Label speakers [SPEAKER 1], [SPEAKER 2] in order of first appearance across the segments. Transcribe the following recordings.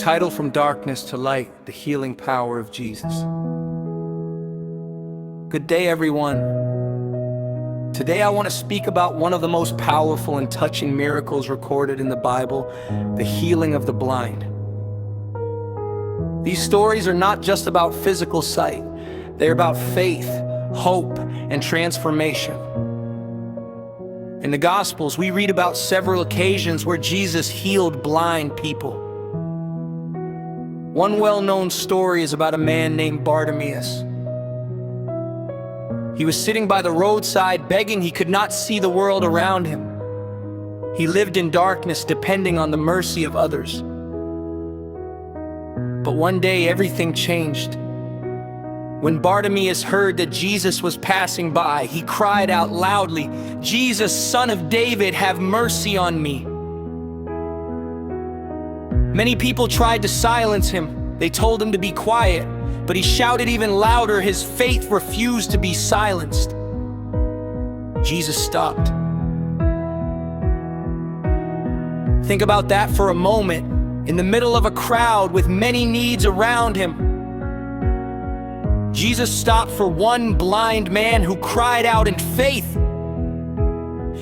[SPEAKER 1] Title: From Darkness to Light, the Healing Power of Jesus. Good day, everyone. Today I want to speak about one of the most powerful and touching miracles recorded in the Bible, the healing of the blind. These stories are not just about physical sight. They're about faith, hope, and transformation. In the Gospels, we read about several occasions where Jesus healed blind people. One well-known story is about a man named Bartimaeus. He was sitting by the roadside begging. He could not see the world around him. He lived in darkness, depending on the mercy of others. But one day, everything changed. When Bartimaeus heard that Jesus was passing by, he cried out loudly, "Jesus, Son of David, have mercy on me." Many people tried to silence him. They told him to be quiet, but he shouted even louder. His faith refused to be silenced. Jesus stopped. Think about that for a moment. In the middle of a crowd with many needs around him, Jesus stopped for one blind man who cried out in faith.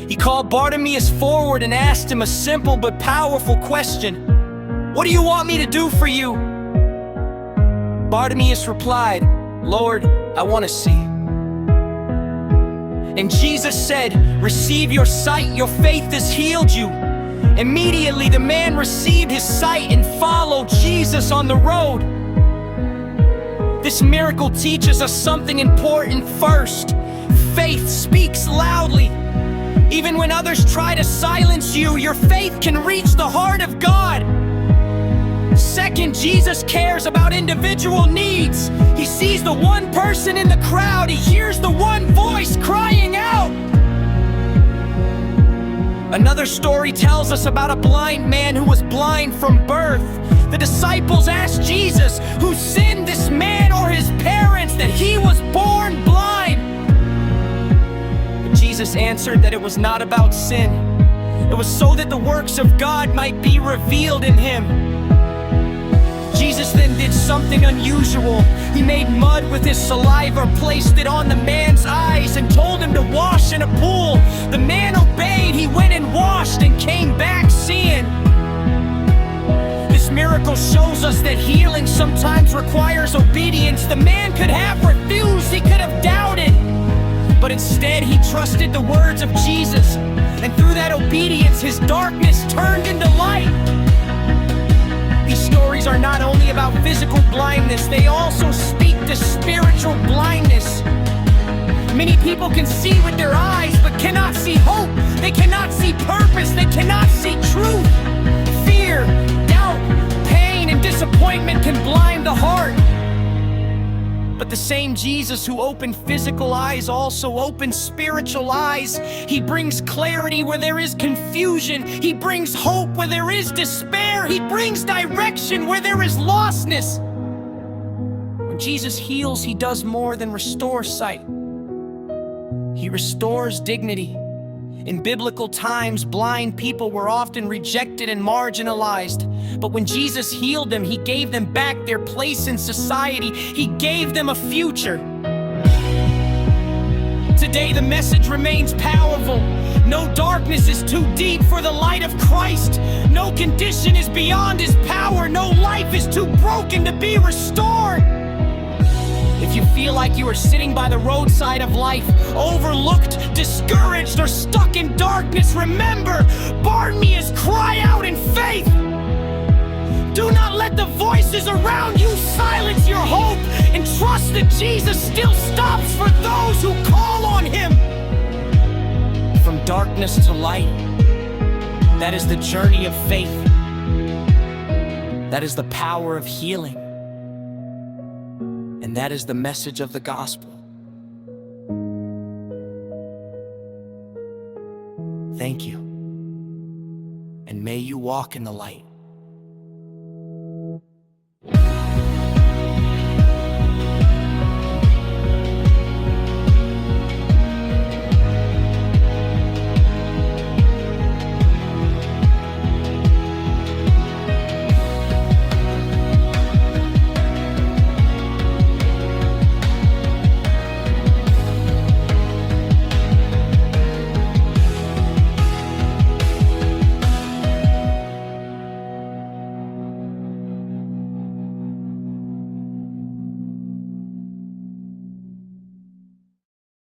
[SPEAKER 1] He called Bartimaeus forward and asked him a simple but powerful question. "What do you want me to do for you?" Bartimaeus replied, "Lord, I want to see." And Jesus said, "Receive your sight, your faith has healed you." Immediately the man received his sight and followed Jesus on the road. This miracle teaches us something important. First, faith speaks loudly. Even when others try to silence you, your faith can reach the heart of God. Second, Jesus cares about individual needs. He sees the one person in the crowd. He hears the one voice crying out. Another story tells us about a blind man who was blind from birth. The disciples asked Jesus, "Who sinned, this man or his parents, that he was born blind?" But Jesus answered that it was not about sin. It was so that the works of God might be revealed in him. Jesus then did something unusual. He made mud with his saliva, placed it on the man's eyes, and told him to wash in a pool. The man obeyed. He went and washed and came back seeing. This miracle shows us that healing sometimes requires obedience. The man could have refused. He could have doubted. But instead, he trusted the words of Jesus. And through that obedience, his darkness turned into light. These stories are not only about physical blindness, they also speak to spiritual blindness. Many people can see with their eyes, but cannot see hope. They cannot see purpose. They cannot see truth. Fear, doubt, pain, and disappointment can blind the heart. But the same Jesus who opened physical eyes also opens spiritual eyes. He brings clarity where there is confusion. He brings hope where there is despair. He brings direction where there is lostness. When Jesus heals, he does more than restore sight. He restores dignity. In biblical times, blind people were often rejected and marginalized. But when Jesus healed them, he gave them back their place in society. He gave them a future. Today, the message remains powerful. No darkness is too deep for the light of Christ. No condition is beyond his power. No life is too broken to be restored. If you feel like you are sitting by the roadside of life, overlooked, discouraged, or stuck in darkness, remember, Bartimaeus, cry out in faith. Do not let the voices around you silence your hope, and trust that Jesus still stops for those who call on him. From darkness to light, that is the journey of faith. That is the power of healing. And that is the message of the gospel. Thank you. And may you walk in the light.